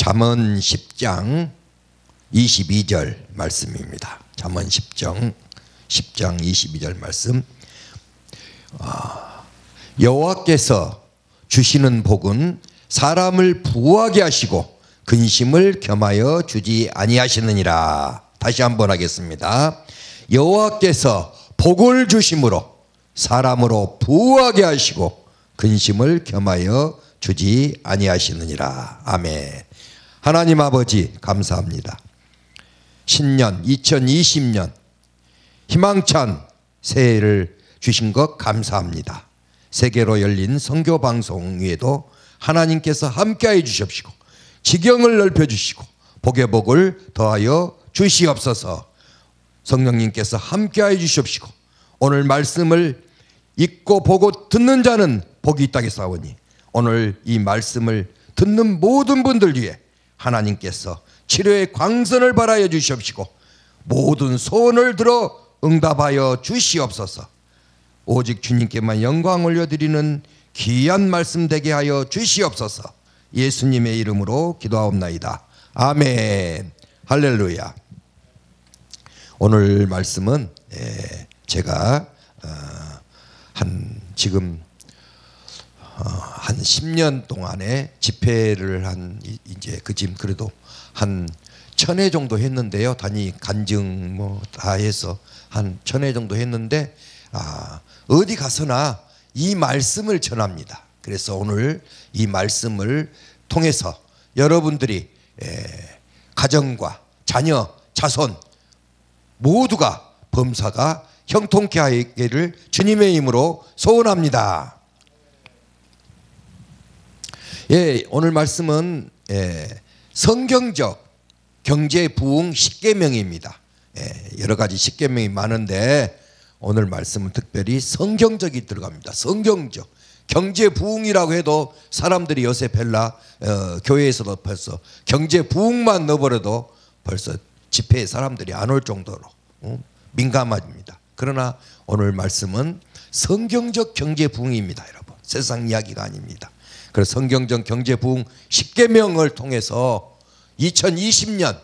잠언 10장 22절 말씀입니다. 잠언 10장 22절 말씀. 여호와께서 주시는 복은 사람을 부하게 하시고 근심을 겸하여 주지 아니하시느니라. 다시 한번 하겠습니다. 여호와께서 복을 주심으로 사람으로 부하게 하시고 근심을 겸하여 주지 아니하시느니라. 아멘. 하나님 아버지 감사합니다. 신년 2020년 희망찬 새해를 주신 것 감사합니다. 세계로 열린 선교 방송 위에도 하나님께서 함께해 주십시고 지경을 넓혀 주시고 복의 복을 더하여 주시옵소서. 성령님께서 함께해 주십시고 오늘 말씀을 읽고 보고 듣는 자는 복이 있다고 사오니 오늘 이 말씀을 듣는 모든 분들 위해 하나님께서 치료의 광선을 발하여 주시옵시고 모든 소원을 들어 응답하여 주시옵소서. 오직 주님께만 영광 올려드리는 귀한 말씀 되게 하여 주시옵소서. 예수님의 이름으로 기도하옵나이다. 아멘. 할렐루야. 오늘 말씀은 제가 지금 한 10년 동안에 집회를 이제 지금 그래도 한 1000회 정도 했는데요. 단위 간증 뭐 다 해서 한 1000회 정도 했는데 어디 가서나 이 말씀을 전합니다. 그래서 오늘 이 말씀을 통해서 여러분들이 가정과 자녀, 자손 모두가 범사가 형통케 하기를 주님의 힘으로 소원합니다. 오늘 말씀은 성경적 경제 부흥 10계명입니다. 여러 가지 10계명이 많은데 오늘 말씀은 특별히 성경적이 들어갑니다. 성경적 경제 부흥이라고 해도 사람들이 요새 교회에서도 벌써 경제 부흥만 넣어버려도 벌써 집회에 사람들이 안 올 정도로 민감합니다. 그러나 오늘 말씀은 성경적 경제 부흥입니다. 여러분, 세상 이야기가 아닙니다. 그래서 성경적 경제 부흥 10계명을 통해서 2020년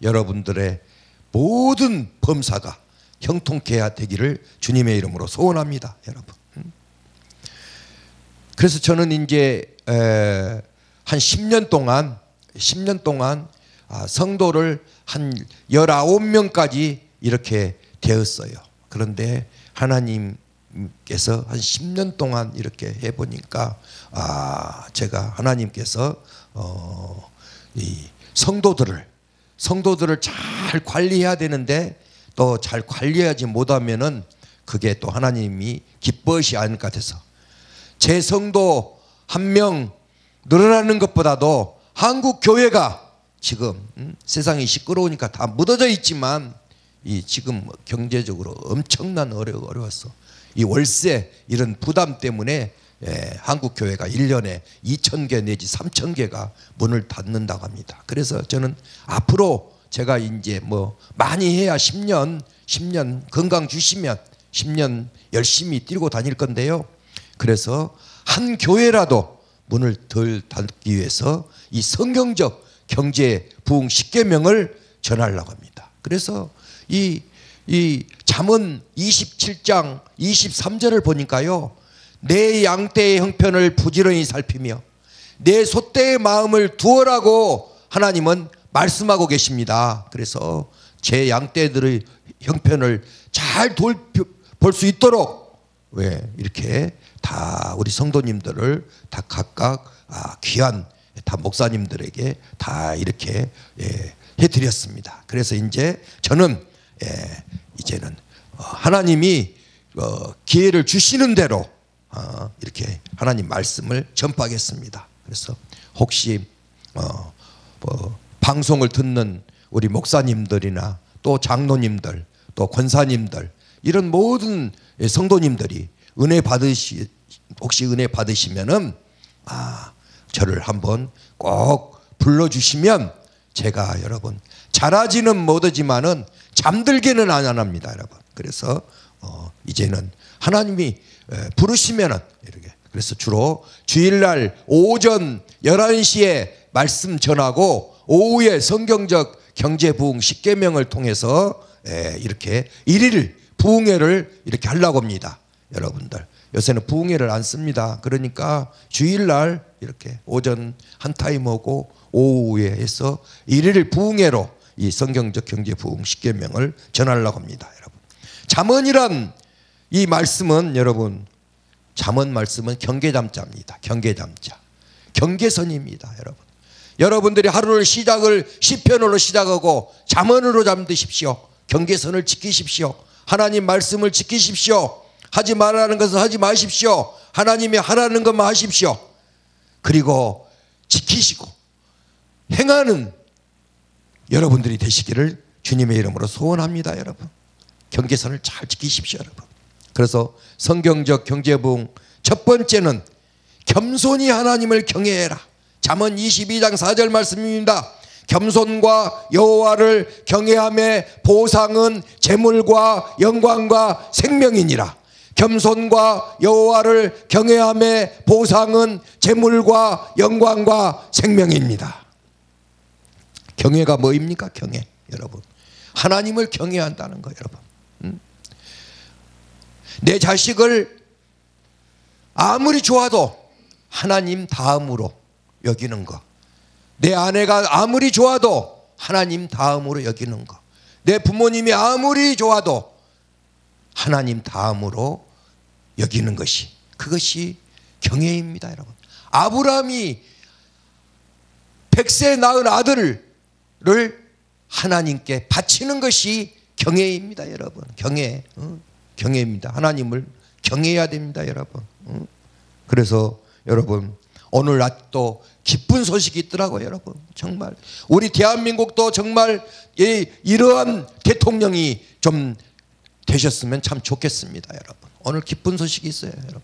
여러분들의 모든 범사가 형통케 되기를 주님의 이름으로 소원합니다. 여러분. 그래서 저는 이제 한 10년 동안 성도를 한 19명까지 이렇게 되었어요. 그런데 하나님께서 한 10년 동안 이렇게 해보니까 제가 하나님께서 이 성도들을 잘 관리해야 되는데 또 잘 관리하지 못하면은 그게 또 하나님이 기뻐하지 않을 것 같아서 제 성도 한 명 늘어나는 것보다도 한국 교회가 지금 세상이 시끄러우니까 다 묻어져 있지만 지금 경제적으로 엄청난 어려웠어. 이 월세 이런 부담 때문에 한국 교회가 1년에 2000개 내지 3000개가 문을 닫는다고 합니다. 그래서 저는 앞으로 제가 이제 뭐 많이 해야 10년 건강 주시면 10년 열심히 뛰고 다닐 건데요. 그래서 한 교회라도 문을 덜 닫기 위해서 이 성경적 경제 부흥 10계명을 전하려고 합니다. 그래서 이 잠언 27장 23절을 보니까요. 내 양떼의 형편을 부지런히 살피며 내 소떼의 마음을 두어라고 하나님은 말씀하고 계십니다. 그래서 제 양떼들의 형편을 잘 볼 수 있도록 이렇게 다 우리 성도님들을 다 각각 귀한 다 목사님들에게 다 이렇게 해드렸습니다. 그래서 이제 저는 이제는 하나님이 기회를 주시는 대로 이렇게 하나님 말씀을 전파하겠습니다. 그래서 혹시 방송을 듣는 우리 목사님들이나 또 장로님들 또 권사님들 이런 모든 성도님들이 혹시 은혜 받으시면은 저를 한번 꼭 불러주시면 제가 여러분 잘하지는 못하지만은 잠들게는 안 합니다. 여러분. 그래서 이제는 하나님이 부르시면은 이렇게 그래서 주로 주일날 오전 11시에 말씀 전하고 오후에 성경적 경제 부흥 10계명을 통해서 이렇게 일일 부흥회를 이렇게 하려고 합니다. 여러분들 요새는 부흥회를 안 씁니다. 그러니까 주일날 이렇게 오전 한 타임 오고 오후에 해서 일일 부흥회로 이 성경적 경제 부흥 10계명을 전하려고 합니다. 여러분 잠언이란 이 말씀은 여러분 잠언 말씀은 경계잠자입니다. 경계잠자 경계선입니다. 여러분 여러분들이 하루를 시작을 시편으로 시작하고 잠언으로 잠드십시오. 경계선을 지키십시오. 하나님 말씀을 지키십시오. 하지 말라는 것을 하지 마십시오. 하나님이 하라는 것만 하십시오. 그리고 지키시고 행하는 여러분들이 되시기를 주님의 이름으로 소원합니다. 여러분 경계선을 잘 지키십시오. 여러분 그래서 성경적 경제부흥 첫 번째는 겸손히 하나님을 경외해라. 잠언 22장 4절 말씀입니다. 겸손과 여호와를 경외함의 보상은 재물과 영광과 생명이니라. 겸손과 여호와를 경외함의 보상은 재물과 영광과 생명입니다. 경외가 뭐입니까? 경외 여러분 하나님을 경외한다는 거예요. 여러분 내 자식을 아무리 좋아도 하나님 다음으로 여기는 것, 내 아내가 아무리 좋아도 하나님 다음으로 여기는 것, 내 부모님이 아무리 좋아도 하나님 다음으로 여기는 것이 그것이 경외입니다. 여러분 아브라함이 100세 낳은 아들을 하나님께 바치는 것이 경외입니다. 여러분 경외입니다. 하나님을 경외해야 됩니다. 여러분 그래서 여러분 오늘 낮도 기쁜 소식이 있더라고요. 여러분 정말 우리 대한민국도 정말 이러한 대통령이 좀 되셨으면 참 좋겠습니다. 여러분 오늘 기쁜 소식이 있어요. 여러분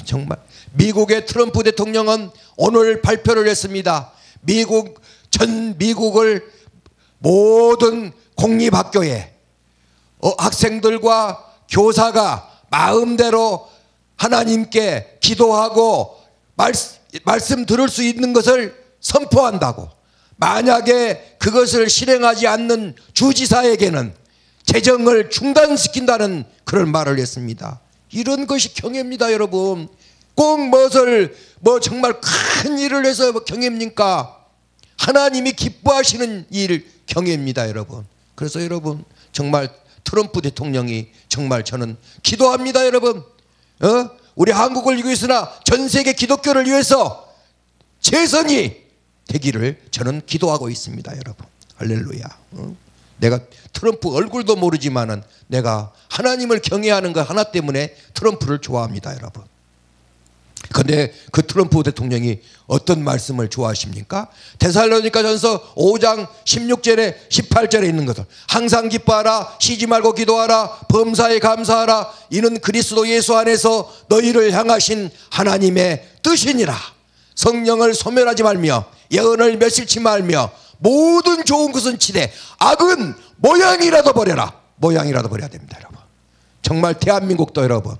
정말 미국의 트럼프 대통령은 오늘 발표를 했습니다. 전 미국을 모든 공립학교에 학생들과 교사가 마음대로 하나님께 기도하고 말씀 들을 수 있는 것을 선포한다고, 만약에 그것을 실행하지 않는 주지사에게는 재정을 중단시킨다는 그런 말을 했습니다. 이런 것이 경외입니다. 여러분 꼭 정말 큰 일을 해서 경외입니까? 하나님이 기뻐하시는 일 경외입니다. 여러분 그래서 여러분 정말 트럼프 대통령이 정말 저는 기도합니다. 여러분 우리 한국을 위해서나 전 세계 기독교를 위해서 재선이 되기를 저는 기도하고 있습니다. 여러분 할렐루야. 내가 트럼프 얼굴도 모르지만은 내가 하나님을 경외하는 것 하나 때문에 트럼프를 좋아합니다. 여러분 그런데 그 트럼프 대통령이 어떤 말씀을 좋아하십니까? 데살로니가전서 5장 16절에 18절에 있는 것을 항상 기뻐하라, 쉬지 말고 기도하라, 범사에 감사하라, 이는 그리스도 예수 안에서 너희를 향하신 하나님의 뜻이니라. 성령을 소멸하지 말며 예언을 멸시치 말며 모든 좋은 것은 치되 악은 모양이라도 버려라. 모양이라도 버려야 됩니다. 여러분 정말 대한민국도 여러분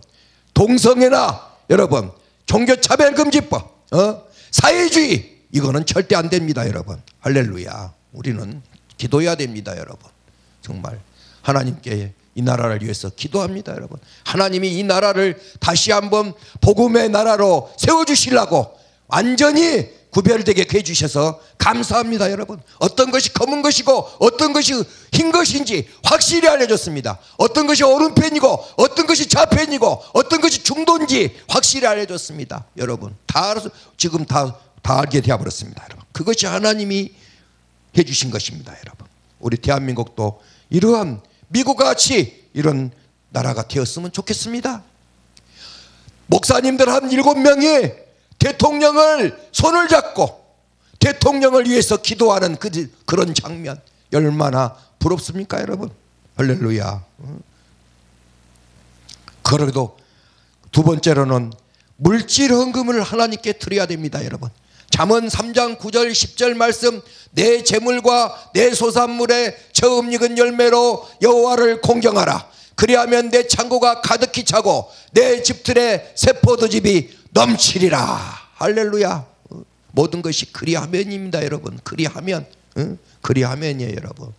동성애나 여러분 종교차별금지법, 사회주의 이거는 절대 안 됩니다. 여러분 할렐루야. 우리는 기도해야 됩니다. 여러분 정말 하나님께 이 나라를 위해서 기도합니다. 여러분 하나님이 이 나라를 다시 한번 복음의 나라로 세워주시려고 완전히 구별되게 해주셔서 감사합니다. 여러분 어떤 것이 검은 것이고 어떤 것이 흰 것인지 확실히 알려줬습니다. 어떤 것이 오른편이고 어떤 것이 좌편이고 어떤 것이 중도인지 확실히 알려줬습니다. 여러분 지금 다 알게 되어버렸습니다. 여러분 그것이 하나님이 해주신 것입니다. 여러분 우리 대한민국도 이러한 미국과 같이 이런 나라가 되었으면 좋겠습니다. 목사님들 한 7명이 대통령을 손을 잡고 대통령을 위해서 기도하는 그런 장면 얼마나 부럽습니까? 여러분 할렐루야. 그래도 두 번째로는 물질 헌금을 하나님께 드려야 됩니다. 여러분 잠언 3장 9절 10절 말씀 내 재물과 내 소산물의 처음 익은 열매로 여호와를 공경하라. 그리하면 내 창고가 가득히 차고 내 집들의 새 포도즙이 넘치리라. 할렐루야. 모든 것이 그리하면입니다 여러분. 그리하면, 그리하면이에요 여러분.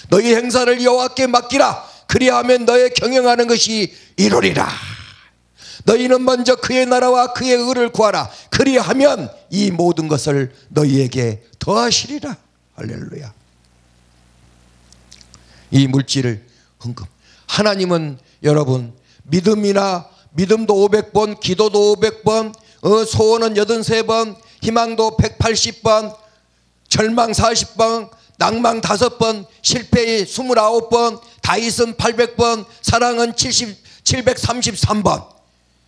너희 행사를 여호와께 맡기라. 그리하면 너의 경영하는 것이 이루리라. 너희는 먼저 그의 나라와 그의 의를 구하라. 그리하면 이 모든 것을 너희에게 더하시리라. 할렐루야. 이 물질을 헌금. 하나님은 여러분 믿음도 500번, 기도도 500번, 소원은 83번, 희망도 180번, 절망 40번, 낭망 5번, 실패 29번, 다윗은 800번, 사랑은 733번.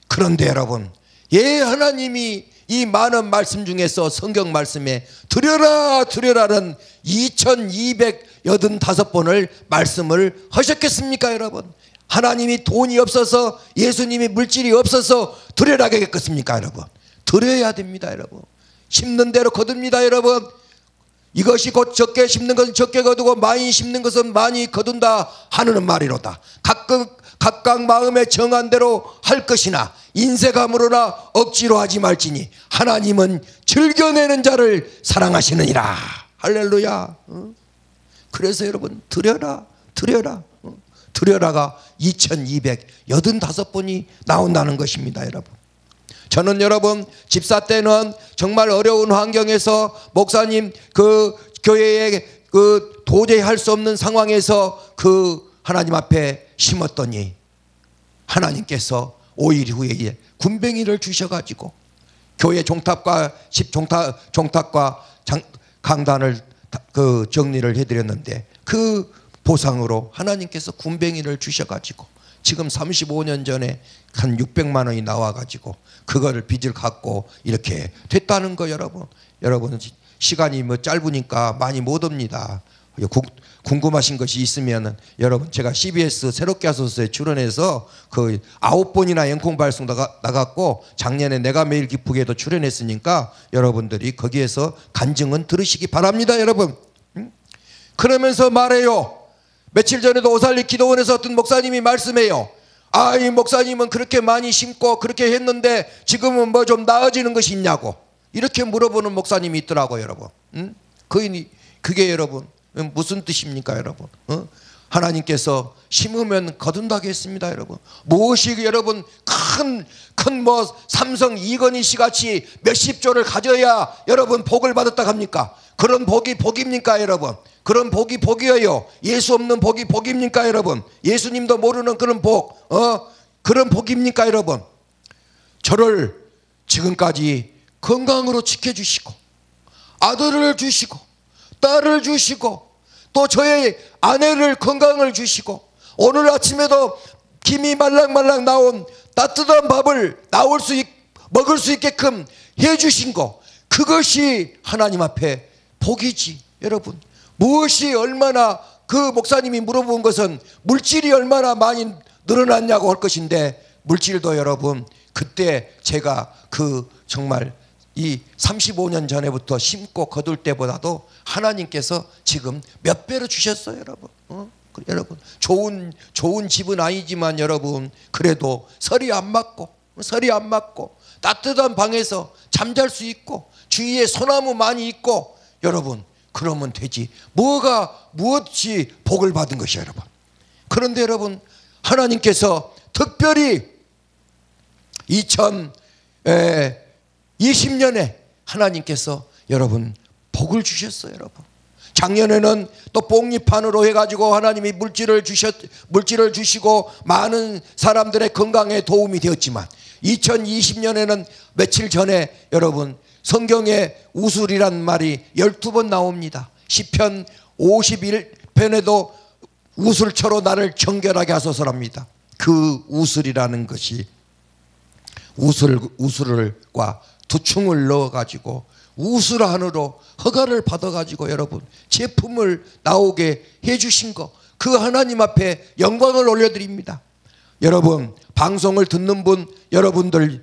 그런데 여러분, 하나님이 이 많은 말씀 중에서 성경 말씀에 드려라 드려라는 2285번을 말씀을 하셨겠습니까 여러분? 하나님이 돈이 없어서, 예수님이 물질이 없어서 드려라 하겠습니까 여러분? 드려야 됩니다 여러분. 심는 대로 거둡니다 여러분. 이것이 곧 적게 심는 것은 적게 거두고 많이 심는 것은 많이 거둔다 하는 말이로다. 각각 마음에 정한 대로 할 것이나 인색함으로나 억지로 하지 말지니 하나님은 즐겨내는 자를 사랑하시느니라. 할렐루야. 그래서 여러분 드려라 드려라. 드려라가 2285번이 나온다는 것입니다 여러분. 저는 여러분 집사 때는 정말 어려운 환경에서 목사님 그 교회에 그 도저히 할 수 없는 상황에서 그 하나님 앞에 심었더니 하나님께서 5일 후에 군뱅이를 주셔가지고 교회 종탑과 강단을 그 정리를 해드렸는데 그 보상으로 하나님께서 군뱅이를 주셔가지고 지금 35년 전에 한 600만 원이 나와가지고 그거를 빚을 갚고 이렇게 됐다는 거 여러분. 여러분 시간이 뭐 짧으니까 많이 못 옵니다. 궁금하신 것이 있으면 여러분 제가 CBS 새롭게 하소서에 출연해서 그 9번이나 영콩 발송 나갔고 작년에 내가 매일 기쁘게도 출연했으니까 여러분들이 거기에서 간증은 들으시기 바랍니다 여러분. 그러면서 말해요. 며칠 전에도 오살리 기도원에서 어떤 목사님이 말씀해요. 이 목사님은 그렇게 많이 심고 그렇게 했는데 지금은 뭐 좀 나아지는 것이 있냐고 이렇게 물어보는 목사님이 있더라고요 여러분. 그게 여러분 무슨 뜻입니까 여러분? 하나님께서 심으면 거둔다고 했습니다 여러분. 무엇이 여러분 큰 뭐 삼성 이건희 씨 같이 몇십조를 가져야 여러분 복을 받았다 합니까? 그런 복이 복입니까 여러분? 그런 복이 복이에요. 예수 없는 복이 복입니까 여러분? 예수님도 모르는 그런 복, 그런 복입니까 여러분? 저를 지금까지 건강으로 지켜주시고 아들을 주시고 딸을 주시고 또 저의 아내를 건강을 주시고 오늘 아침에도 김이 말랑말랑 나온 따뜻한 밥을 먹을 수 있게끔 해주신 거, 그것이 하나님 앞에 복이지 여러분. 무엇이 얼마나, 그 목사님이 물어본 것은 물질이 얼마나 많이 늘어났냐고 할 것인데, 물질도 여러분 그때 제가 그 정말 이 35년 전에부터 심고 거둘 때보다도 하나님께서 지금 몇 배로 주셨어요 여러분. 여러분 좋은 집은 아니지만 여러분 그래도 설이 안 맞고 따뜻한 방에서 잠잘 수 있고 주위에 소나무 많이 있고 여러분 그러면 되지 무엇이 복을 받은 것이야 여러분. 그런데 여러분 하나님께서 특별히 2020년에 하나님께서 여러분 복을 주셨어요 여러분. 작년에는 또 복리판으로 해가지고 하나님이 물질을 주시고 많은 사람들의 건강에 도움이 되었지만 2020년에는 며칠 전에 여러분 성경에 우술이란 말이 12번 나옵니다. 시편 51편에도 우술처로 나를 정결하게 하소서랍니다. 그 우술이라는 것이 우술과 두충을 넣어가지고 우술 안으로 허가를 받아가지고 여러분 제품을 나오게 해주신 거, 그 하나님 앞에 영광을 올려드립니다. 여러분 방송을 듣는 분 여러분들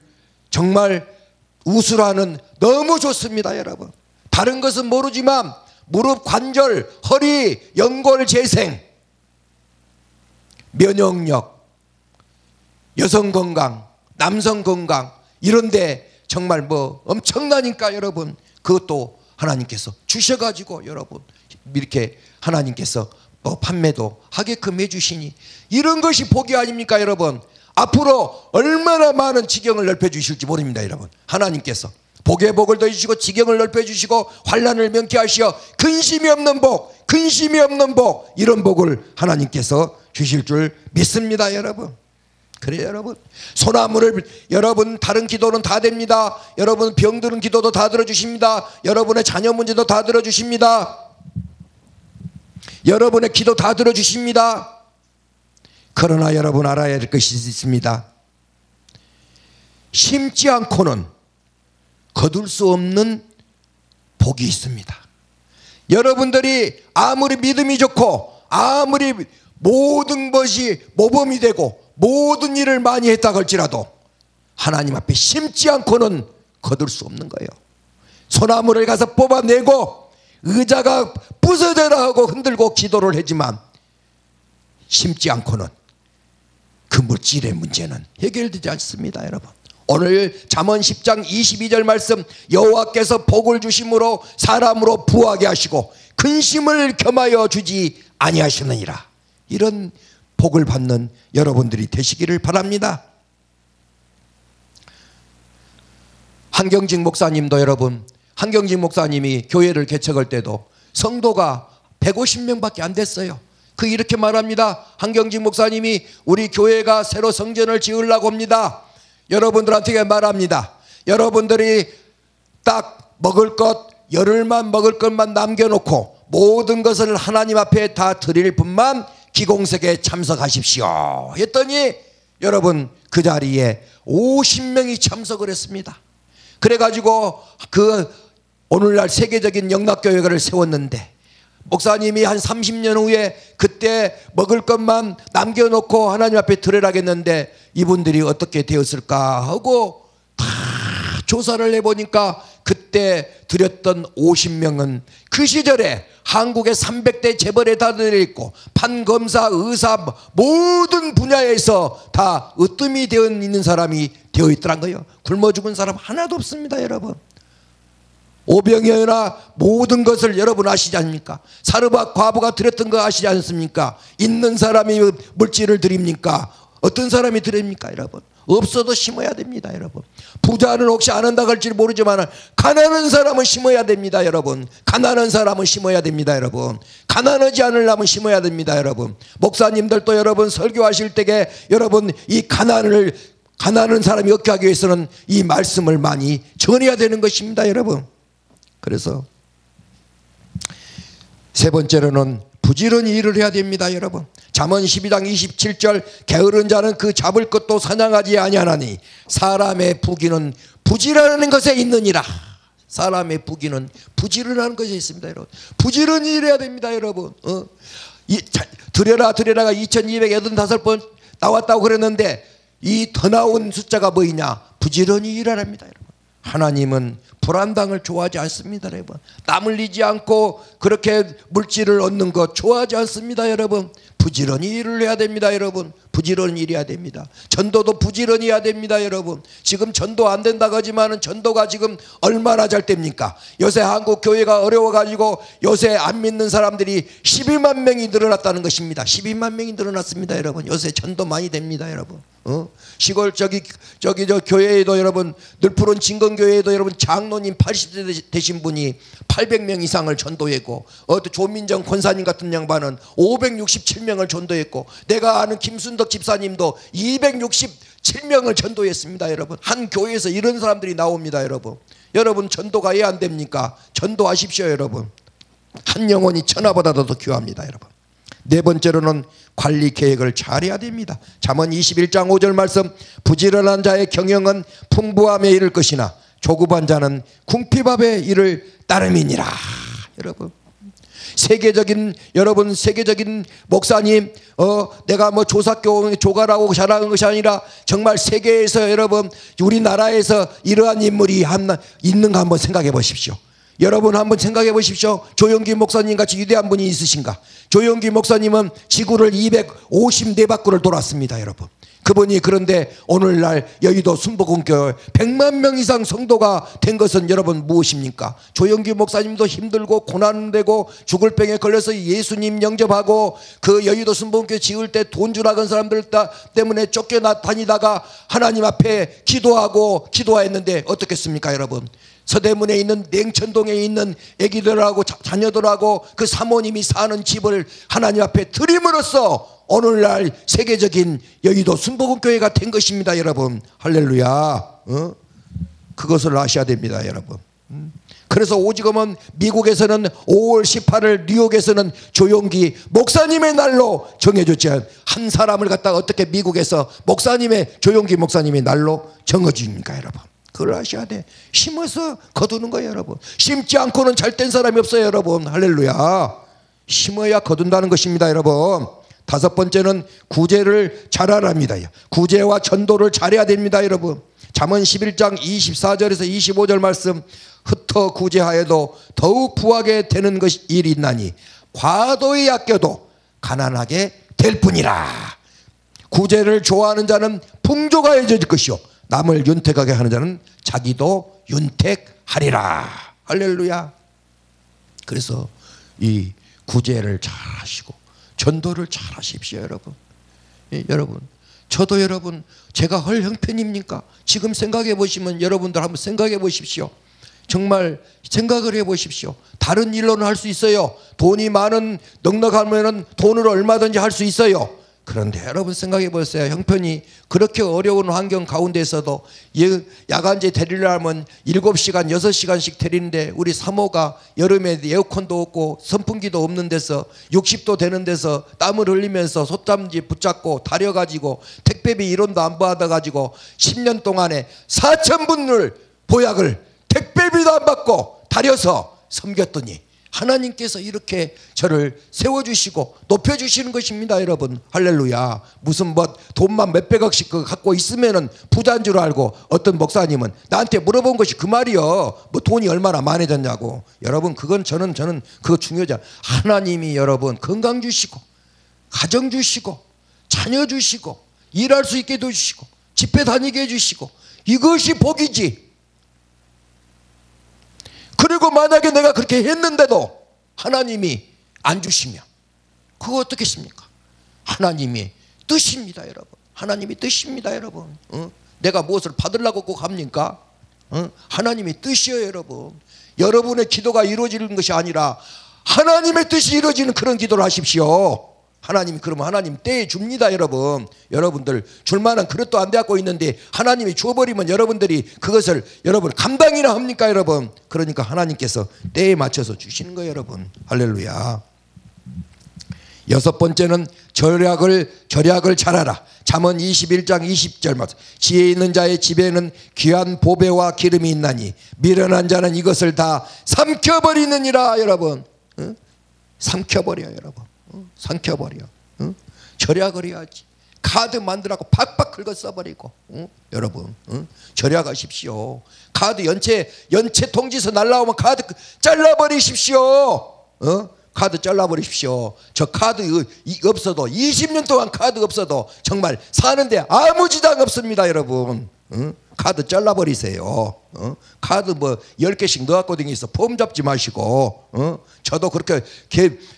정말 우술안은 너무 좋습니다 여러분. 다른 것은 모르지만 무릎 관절, 허리, 연골 재생, 면역력, 여성 건강, 남성 건강 이런데 정말 뭐 엄청나니까 여러분 그것도 하나님께서 주셔가지고 여러분 이렇게 하나님께서 판매도 하게끔 해주시니 이런 것이 복이 아닙니까 여러분. 앞으로 얼마나 많은 지경을 넓혀주실지 모릅니다 여러분. 하나님께서 복의 복을 더해주시고 지경을 넓혀주시고 환난을 면케하시어 근심이 없는 복, 근심이 없는 복, 이런 복을 하나님께서 주실 줄 믿습니다 여러분. 그래요 여러분. 소나무를 여러분 다른 기도는 다 됩니다. 여러분 병드는 기도도 다 들어주십니다. 여러분의 자녀 문제도 다 들어주십니다. 여러분의 기도 다 들어주십니다. 그러나 여러분 알아야 할 것이 있습니다. 심지 않고는 거둘 수 없는 복이 있습니다. 여러분들이 아무리 믿음이 좋고 아무리 모든 것이 모범이 되고 모든 일을 많이 했다고 할지라도 하나님 앞에 심지 않고는 거둘 수 없는 거예요. 소나무를 가서 뽑아내고 의자가 부서져라 하고 흔들고 기도를 하지만 심지 않고는 그 물질의 문제는 해결되지 않습니다 여러분. 오늘 잠언 10장 22절 말씀, 여호와께서 복을 주심으로 사람으로 부하게 하시고 근심을 겸하여 주지 아니하시느니라. 이런 복을 받는 여러분들이 되시기를 바랍니다. 한경직 목사님도 여러분, 한경직 목사님이 교회를 개척할 때도 성도가 150명밖에 안 됐어요. 그 이렇게 말합니다. 한경직 목사님이 우리 교회가 새로 성전을 지으려고 합니다. 여러분들한테 말합니다. 여러분들이 딱 먹을 것, 열흘만 먹을 것만 남겨놓고 모든 것을 하나님 앞에 다 드릴 분만 기공식에 참석하십시오 했더니 여러분 그 자리에 50명이 참석을 했습니다. 그래가지고 그 오늘날 세계적인 영락교회를 세웠는데 목사님이 한 30년 후에 그때 먹을 것만 남겨놓고 하나님 앞에 드리라겠는데 이분들이 어떻게 되었을까 하고 다 조사를 해보니까 그때 드렸던 50명은 그 시절에 한국의 300대 재벌에 다 들어있고 판검사, 의사 모든 분야에서 다 으뜸이 되어 있는 사람이 되어 있더란 거예요. 굶어 죽은 사람 하나도 없습니다 여러분. 오병이어나 모든 것을 여러분 아시지 않습니까? 사르밧 과부가 드렸던 거 아시지 않습니까? 있는 사람이 물질을 드립니까? 어떤 사람이 드립니까 여러분? 없어도 심어야 됩니다 여러분. 부자는 혹시 안 한다고 할지 모르지만 가난한 사람은 심어야 됩니다 여러분. 가난한 사람은 심어야 됩니다 여러분. 가난하지 않으려면 심어야 됩니다 여러분. 목사님들도 여러분 설교하실 때에 여러분 이 가난한 사람이 없게 하기 위해서는 이 말씀을 많이 전해야 되는 것입니다 여러분. 그래서 세 번째로는 부지런히 일을 해야 됩니다 여러분. 잠언 12장 27절, 게으른 자는 그 잡을 것도 사냥하지 아니하나니 사람의 부귀는 부지런하는 것에 있느니라. 사람의 부귀는 부지런하는 것에 있습니다 여러분. 부지런히 일해야 됩니다 여러분. 드려라가 2285번 나왔다고 그랬는데 이 더 나온 숫자가 뭐이냐? 부지런히 일하랍니다 여러분. 하나님은 불안당을 좋아하지 않습니다 여러분. 땀 흘리지 않고 그렇게 물질을 얻는 것 좋아하지 않습니다 여러분. 부지런히 일을 해야 됩니다 여러분. 부지런히 일해야 됩니다. 전도도 부지런히 해야 됩니다 여러분. 지금 전도 안 된다고 하지만 전도가 지금 얼마나 잘 됩니까? 요새 한국 교회가 어려워가지고 요새 안 믿는 사람들이 12만 명이 늘어났다는 것입니다. 12만 명이 늘어났습니다 여러분. 요새 전도 많이 됩니다 여러분. 시골 저 교회에도 여러분 늘푸른 진건교회에도 여러분 장로님 80대 되신 분이 800명 이상을 전도했고 조민정 권사님 같은 양반은 567명을 전도했고 내가 아는 김순덕 집사님도 267명을 전도했습니다 여러분. 한 교회에서 이런 사람들이 나옵니다 여러분. 여러분 전도가 왜 안 됩니까? 전도하십시오 여러분. 한 영혼이 천하보다도 더 귀합니다 여러분. 네 번째로는 관리 계획을 잘해야 됩니다. 잠언 21장 5절 말씀, 부지런한 자의 경영은 풍부함에 이를 것이나 조급한 자는 궁핍함에 이를 따름이니라. 여러분 세계적인 목사님 내가 뭐 조사교 조가라고 잘하는 것이 아니라 정말 세계에서 여러분 우리나라에서 이러한 인물이 있는가 한번 생각해 보십시오. 여러분 한번 생각해 보십시오. 조영기 목사님 같이 위대한 분이 있으신가? 조영기 목사님은 지구를 254바퀴를 돌았습니다 여러분. 그분이 그런데 오늘날 여의도 순복음교회 100만 명 이상 성도가 된 것은 여러분 무엇입니까? 조영기 목사님도 힘들고 고난되고 죽을 병에 걸려서 예수님 영접하고 그 여의도 순복음교회 지을 때 돈 주라던 사람들 때문에 쫓겨나 다니다가 하나님 앞에 기도했는데 어떻겠습니까 여러분? 서대문에 있는 냉천동에 있는 애기들하고 자녀들하고 그 사모님이 사는 집을 하나님 앞에 드림으로써 오늘날 세계적인 여의도 순복음교회가 된 것입니다 여러분. 할렐루야. 그것을 아셔야 됩니다 여러분. 그래서 오직음은 미국에서는 5월 18일 뉴욕에서는 조용기 목사님의 날로 정해졌지. 한 사람을 갖다가 어떻게 미국에서 조용기 목사님의 날로 정해집니까 여러분? 그걸 아셔야 돼. 심어서 거두는 거예요 여러분. 심지 않고는 잘된 사람이 없어요 여러분. 할렐루야. 심어야 거둔다는 것입니다 여러분. 다섯 번째는 구제를 잘하랍니다. 구제와 전도를 잘해야 됩니다 여러분. 잠언 11장 24절에서 25절 말씀, 흩어 구제하여도 더욱 부하게 되는 것이 일이 있나니 과도히 아껴도 가난하게 될 뿐이라. 구제를 좋아하는 자는 풍족하여질 것이요 남을 윤택하게 하는 자는 자기도 윤택하리라. 할렐루야. 그래서 이 구제를 잘 하시고 전도를 잘 하십시오 여러분. 여러분 저도 여러분 제가 헐 형편입니까? 지금 생각해 보시면 여러분들 한번 생각해 보십시오. 정말 생각을 해 보십시오. 다른 일로는 할 수 있어요. 돈이 많은 넉넉하면 돈으로 얼마든지 할 수 있어요. 그런데 여러분 생각해 보세요. 형편이 그렇게 어려운 환경 가운데서도 야간제 데리려면 7시간 6시간씩 데리는데 우리 사모가 여름에 에어컨도 없고 선풍기도 없는 데서 60도 되는 데서 땀을 흘리면서 솥잠지 붙잡고 다려가지고 택배비 1원도 안 받아가지고 10년 동안에 4,000분을 보약을 택배비도 안 받고 다려서 섬겼더니 하나님께서 이렇게 저를 세워주시고 높여주시는 것입니다 여러분. 할렐루야. 무슨 돈만 몇백억씩 갖고 있으면 부자인 줄 알고 어떤 목사님은 나한테 물어본 것이 그 말이요. 돈이 얼마나 많아졌냐고. 여러분 그건 저는 그거 중요하지 않아요. 하나님이 여러분 건강 주시고 가정 주시고 자녀 주시고 일할 수 있게 해주시고 집회 다니게 해주시고 이것이 복이지. 그리고 만약에 내가 그렇게 했는데도 하나님이 안 주시면 그거 어떻겠습니까? 하나님이 뜻입니다 여러분. 하나님이 뜻입니다 여러분. 내가 무엇을 받으려고 꼭 합니까? 하나님의 뜻이에요 여러분. 여러분의 기도가 이루어지는 것이 아니라 하나님의 뜻이 이루어지는 그런 기도를 하십시오. 하나님이 그러면 하나님 때에 줍니다 여러분. 여러분들 줄만한 그릇도 안 되고 있는데 하나님이 주어버리면 여러분들이 그것을 여러분 감당이나 합니까 여러분? 그러니까 하나님께서 때에 맞춰서 주시는 거예요 여러분. 할렐루야. 여섯 번째는 절약을 잘하라. 잠언 21장 20절 말씀. 지혜 있는 자의 집에는 귀한 보배와 기름이 있나니 미련한 자는 이것을 다 삼켜버리느니라. 여러분 삼켜버려요 여러분. 삼켜버려. 절약을 해야지. 카드 만들라고 팍팍 긁어 써버리고. 여러분 절약하십시오. 카드 연체 통지서 날라오면 카드 잘라버리십시오. 카드 잘라버리십시오. 저 카드 없어도 20년 동안 카드 없어도 정말 사는데 아무 지장 없습니다 여러분. 카드 잘라버리세요. 카드 10개씩 넣어갖고 다니면서 폼 잡지 마시고. 저도 그렇게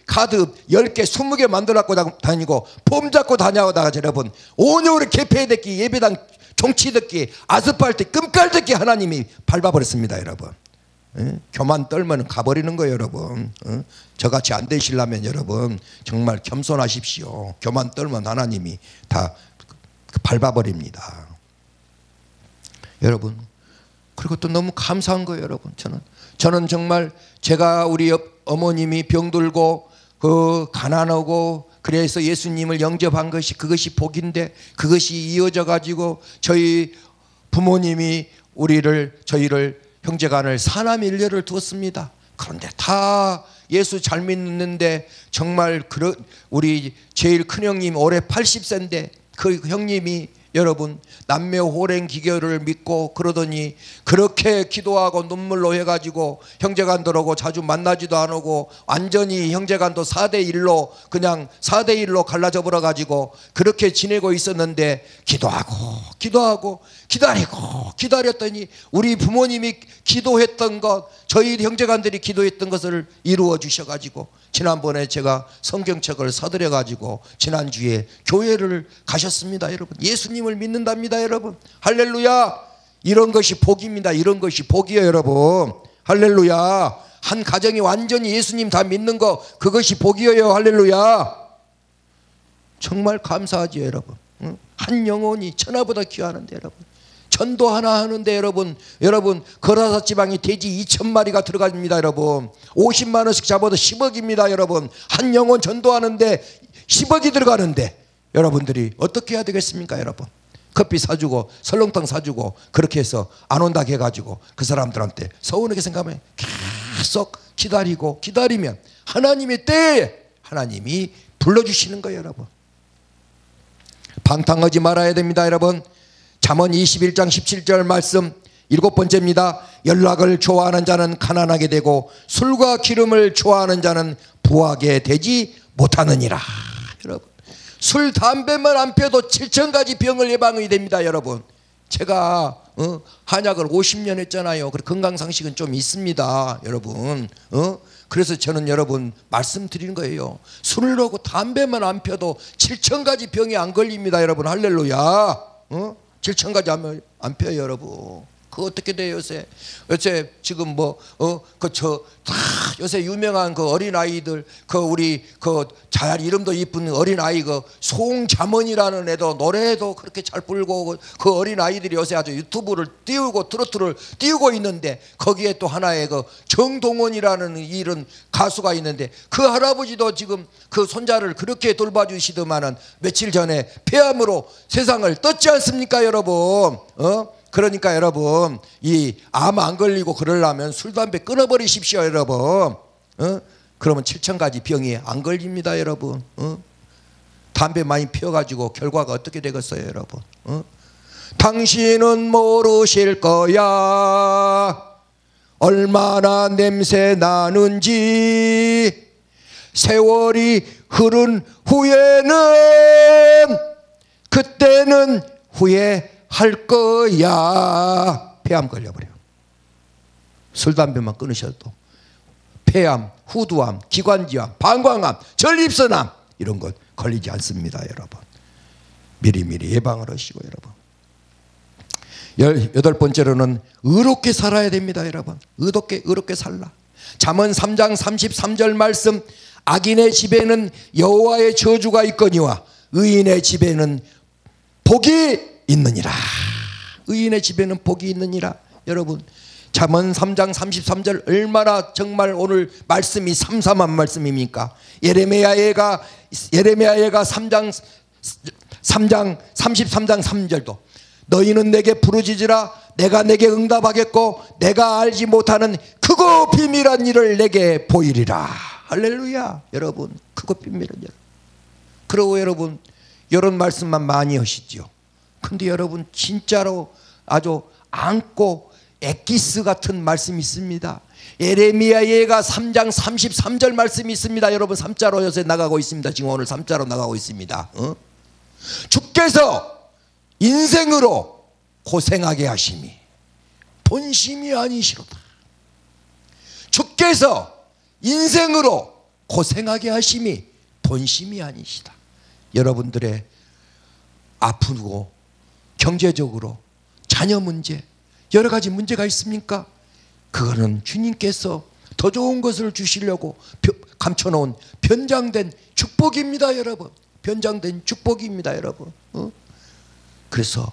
카드 10개 20개 만들어갖고 다니고 폼 잡고 다녀오다가 여러분 온유를 개폐 듣기 예배당 종치 듣기 아스팔트 끔깔 듣기 하나님이 밟아버렸습니다 여러분. 교만 떨면 가버리는 거예요 여러분. 저같이 안 되시려면 여러분 정말 겸손하십시오. 교만 떨면 하나님이 다 밟아버립니다 여러분. 그리고 또 너무 감사한 거예요 여러분. 저는 정말 제가 우리 어머님이 병들고 가난하고 그래서 예수님을 영접한 것이 그것이 복인데 그것이 이어져 가지고 저희 부모님이 저희를 형제간을 사남 일녀를 두었습니다. 그런데 다 예수 잘 믿는데 정말 우리 제일 큰 형님 올해 80세인데 그 형님이 여러분 남매 호랭 기교를 믿고 그러더니 그렇게 기도하고 눈물로 해가지고 형제간도라고 자주 만나지도 않고 완전히 형제간도 4대1로 그냥 4대1로 갈라져 버려 가지고 그렇게 지내고 있었는데 기도하고 기다리고 기다렸더니 우리 부모님이 기도했던 것, 저희 형제간들이 기도했던 것을 이루어 주셔가지고 지난번에 제가 성경책을 사들여 가지고 지난주에 교회를 가셨습니다. 여러분 예수님을 믿는답니다. 여러분 할렐루야. 이런 것이 복입니다. 이런 것이 복이에요. 여러분 할렐루야. 한 가정이 완전히 예수님 다 믿는 거, 그것이 복이에요. 할렐루야. 정말 감사하지 여러분. 한 영혼이 천하보다 귀하는데 여러분 전도 하나 하는데 여러분 거라사 지방이 돼지 2,000마리가 들어갑니다. 여러분 50만 원씩 잡아도 10억입니다. 여러분 한 영혼 전도하는데 10억이 들어가는데 여러분들이 어떻게 해야 되겠습니까? 여러분 커피 사주고 설렁탕 사주고 그렇게 해서 안 온다 해가지고 그 사람들한테 서운하게 생각하면 계속 기다리고 기다리면 하나님의 때에 하나님이 불러주시는 거예요. 여러분 방탕하지 말아야 됩니다. 여러분 잠언 21장 17절 말씀 7번째입니다. 연락을 좋아하는 자는 가난하게 되고 술과 기름을 좋아하는 자는 부하게 되지 못하느니라. 여러분 술 담배만 안 펴도 7,000가지 병을 예방이 됩니다. 여러분 제가 한약을 50년 했잖아요. 건강상식은 좀 있습니다. 여러분 그래서 저는 여러분 말씀드리는 거예요. 술을 하고 담배만 안 펴도 7,000가지 병이 안 걸립니다. 여러분 할렐루야. 7,000가지 안 펴요. 여러분 그거 어떻게 돼요? 요새 지금 요새 유명한 그 어린아이들 우리 잘 이름도 이쁜 어린아이 송자먼이라는 애도 노래도 그렇게 잘 불고 그 어린아이들이 요새 아주 유튜브를 띄우고 트로트를 띄우고 있는데 거기에 또 하나의 정동원이라는 이런 가수가 있는데 그 할아버지도 지금 그 손자를 그렇게 돌봐주시더만은 며칠 전에 폐암으로 세상을 떴지 않습니까? 여러분 그러니까 여러분 이 암 안 걸리고 그러려면 술 담배 끊어버리십시오. 여러분 그러면 7,000가지 병이 안 걸립니다. 여러분 담배 많이 피워가지고 결과가 어떻게 되겠어요? 여러분 당신은 모르실 거야 얼마나 냄새 나는지 세월이 흐른 후에는 그때는 후회할 거야. 폐암 걸려버려요. 술 담배만 끊으셔도 폐암, 후두암, 기관지암, 방광암, 전립선암 이런 것 걸리지 않습니다. 여러분 미리미리 예방을 하시고 여러분 18번째로는 의롭게 살아야 됩니다. 여러분 의롭게 살라. 잠언 3장 33절 말씀 악인의 집에는 여호와의 저주가 있거니와 의인의 집에는 복이 있느니라. 의인의 집에는 복이 있느니라. 여러분 잠언 3장 33절 얼마나 정말 오늘 말씀이 삼삼한 말씀입니까? 예레미야가 33장 3절도 너희는 내게 부르짖으라 내가 내게 응답하겠고 내가 알지 못하는 크고 비밀한 일을 내게 보이리라. 할렐루야. 여러분 크고 비밀한 일. 그리고 여러분 이런 말씀만 많이 하시죠. 근데 여러분 진짜로 아주 안고 엑기스 같은 말씀이 있습니다. 예레미야가 3장 33절 말씀이 있습니다. 여러분 3자로 요새 나가고 있습니다. 지금 오늘 3자로 나가고 있습니다. 주께서 인생으로 고생하게 하심이 본심이 아니시로다. 주께서 인생으로 고생하게 하심이 본심이 아니시다. 여러분들의 아프고 경제적으로 자녀 문제 여러 가지 문제가 있습니까? 그거는 주님께서 더 좋은 것을 주시려고 감춰놓은 변장된 축복입니다. 여러분 변장된 축복입니다. 여러분 그래서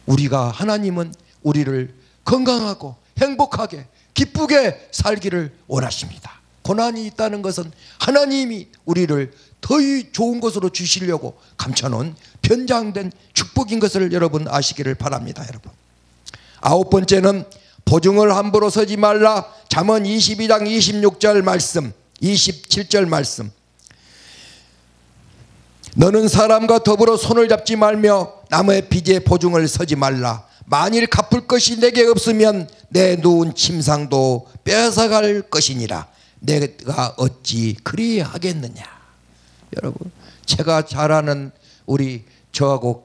우리가 하나님은 우리를 건강하고 행복하게 기쁘게 살기를 원하십니다. 고난이 있다는 것은 하나님이 우리를 더 좋은 것으로 주시려고 감춰놓은 변장된 축복인 것을 여러분 아시기를 바랍니다. 여러분 9번째는 보증을 함부로 서지 말라. 잠언 22장 26절 말씀 27절 말씀 너는 사람과 더불어 손을 잡지 말며 남의 빚에 보증을 서지 말라. 만일 갚을 것이 내게 없으면 내 누운 침상도 뺏어갈 것이니라. 내가 어찌 그리하겠느냐. 여러분, 제가 잘 아는 저하고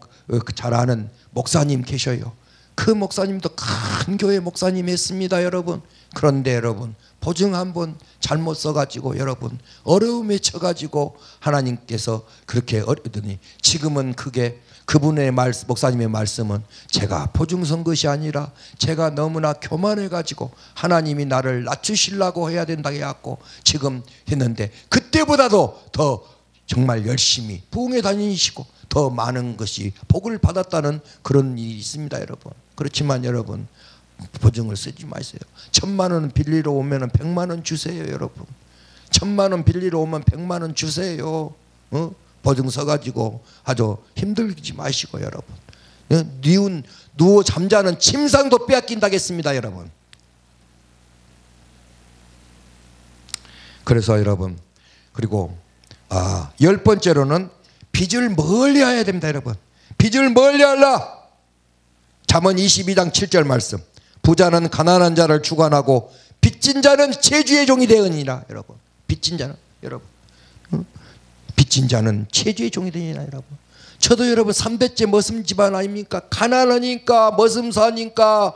잘 아는 목사님 계셔요. 그 목사님도 큰 교회 목사님 했습니다, 여러분. 그런데 여러분, 보증 한번 잘못 써가지고 여러분 어려움에 처가지고 하나님께서 그렇게 어려더니 지금은 그게 그분의 목사님의 말씀은 제가 보증 쓴 것이 아니라 제가 너무나 교만해가지고 하나님이 나를 낮추시려고 해야 된다 해갖고 지금 했는데 그때보다도 더 정말 열심히 부흥에 다니시고 더 많은 것이 복을 받았다는 그런 일이 있습니다, 여러분. 그렇지만 여러분, 보증을 쓰지 마세요. 1,000만 원 빌리러 오면 100만 원 주세요, 여러분. 1,000만 원 빌리러 오면 100만 원 주세요. 보증 써가지고 아주 힘들지 마시고 여러분. 누워 잠자는 침상도 빼앗긴다겠습니다, 여러분. 그래서 여러분, 그리고 10번째로는 빚을 멀리해야 됩니다, 여러분. 빚을 멀리하라. 잠언 22장 7절 말씀. 부자는 가난한 자를 주관하고 빚진 자는 체주의 종이 되느니라. 여러분, 빚진 자는 여러분, 빚진 자는 체주의 종이 되느니라. 여러분, 저도 여러분 3대째 머슴 집안 아닙니까? 가난하니까 머슴사니까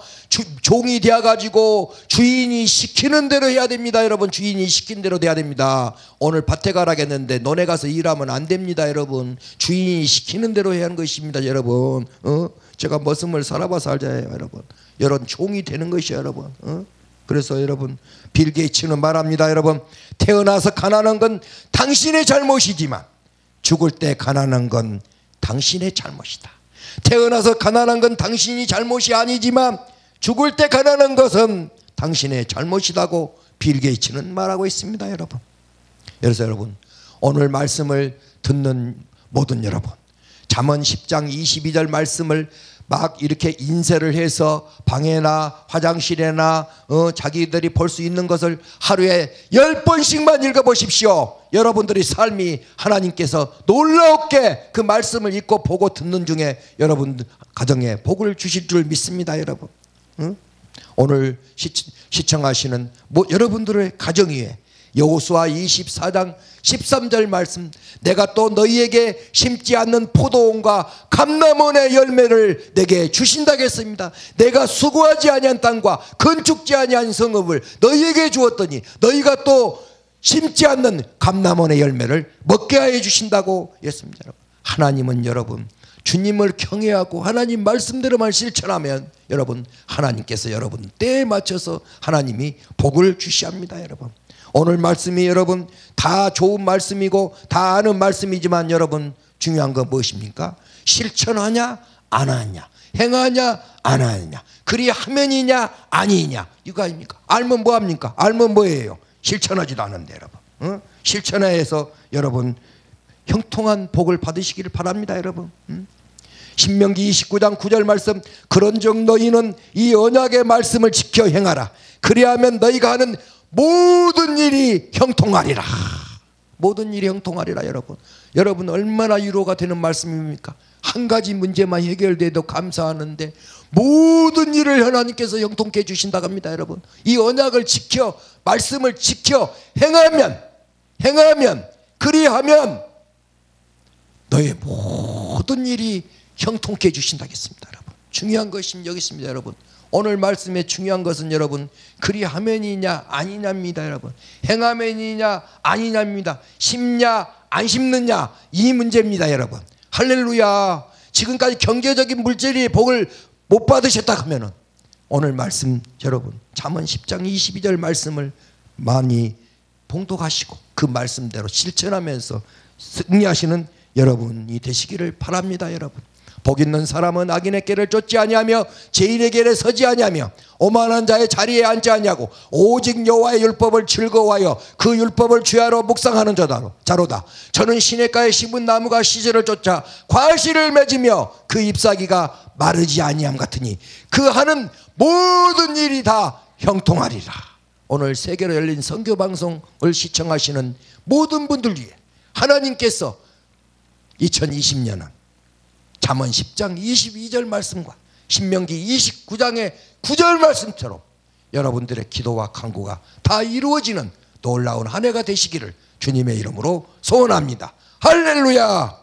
종이 되어가지고 주인이 시키는 대로 해야 됩니다, 여러분. 주인이 시킨 대로 돼야 됩니다. 오늘 밭에 가라겠는데 논에 가서 일하면 안 됩니다, 여러분. 주인이 시키는 대로 해야 하는 것입니다, 여러분. 제가 머슴을 살아봐서 알잖아요, 여러분. 여러분, 종이 되는 것이요, 여러분. 그래서 여러분, 빌 게이츠는 말합니다, 여러분. 태어나서 가난한 건 당신의 잘못이지만 죽을 때 가난한 건 당신의 잘못이다. 태어나서 가난한 건 당신이 잘못이 아니지만 죽을 때 가난한 것은 당신의 잘못이라고 빌 게이츠는 말하고 있습니다, 여러분. 그래서 여러분, 오늘 말씀을 듣는 모든 여러분, 잠언 10장 22절 말씀을 막 이렇게 인쇄를 해서 방에나 화장실에나 자기들이 볼 수 있는 것을 하루에 10번씩만 읽어보십시오. 여러분들의 삶이 하나님께서 놀랍게 그 말씀을 읽고 보고 듣는 중에 여러분 가정에 복을 주실 줄 믿습니다, 여러분. 오늘 시청하시는 여러분들의 가정 위에 여호수아 24장 13절 말씀, 내가 또 너희에게 심지 않는 포도원과 감람원의 열매를 내게 주신다겠습니다. 내가 수고하지 아니한 땅과 건축지 아니한 성읍을 너희에게 주었더니 너희가 또 심지 않는 감람원의 열매를 먹게 하여 주신다고 했습니다. 하나님은 여러분, 주님을 경외하고 하나님 말씀대로만 실천하면 여러분, 하나님께서 여러분 때에 맞춰서 하나님이 복을 주시합니다, 여러분. 오늘 말씀이 여러분 다 좋은 말씀이고 다 아는 말씀이지만 여러분, 중요한 건 무엇입니까? 실천하냐 안 하냐, 행하냐 안 하냐, 그리 하면이냐 아니냐, 이거 아닙니까? 알면 뭐합니까? 알면 뭐예요? 실천하지도 않은데 여러분, 실천해서 여러분 형통한 복을 받으시기를 바랍니다, 여러분. 신명기 29장 9절 말씀, 그런즉 너희는 이 언약의 말씀을 지켜 행하라. 그리하면 너희가 하는 모든 일이 형통하리라. 모든 일이 형통하리라. 여러분 얼마나 위로가 되는 말씀입니까? 한 가지 문제만 해결돼도 감사하는데 모든 일을 하나님께서 형통케 해주신다고 합니다, 여러분. 이 언약을 지켜, 말씀을 지켜 행하면 그리하면 너의 모든 일이 형통케 해주신다고 했습니다, 여러분. 중요한 것은 여기 있습니다, 여러분. 오늘 말씀의 중요한 것은 여러분, 그리하면이냐 아니냐입니다, 여러분. 행하면이냐 아니냐입니다. 심냐 안 심느냐, 이 문제입니다, 여러분. 할렐루야. 지금까지 경제적인 물질이 복을 못 받으셨다 하면은 오늘 말씀 여러분 잠언 10장 22절 말씀을 많이 봉독하시고 그 말씀대로 실천하면서 승리하시는 여러분이 되시기를 바랍니다, 여러분. 복 있는 사람은 악인의 길을 쫓지 아니하며 죄인의 길에 서지 아니하며 오만한 자의 자리에 앉지 아니하고 오직 여호와의 율법을 즐거워하여 그 율법을 주야로 묵상하는 자로다. 저는 시냇가에 심은 나무가 시절을 쫓아 과실을 맺으며 그 잎사귀가 마르지 아니함 같으니 그 하는 모든 일이 다 형통하리라. 오늘 세계로 열린 선교 방송을 시청하시는 모든 분들 위해 하나님께서 2020년은 잠언 10장 22절 말씀과 신명기 29장의 9절 말씀처럼 여러분들의 기도와 간구가 다 이루어지는 놀라운 한 해가 되시기를 주님의 이름으로 소원합니다. 할렐루야.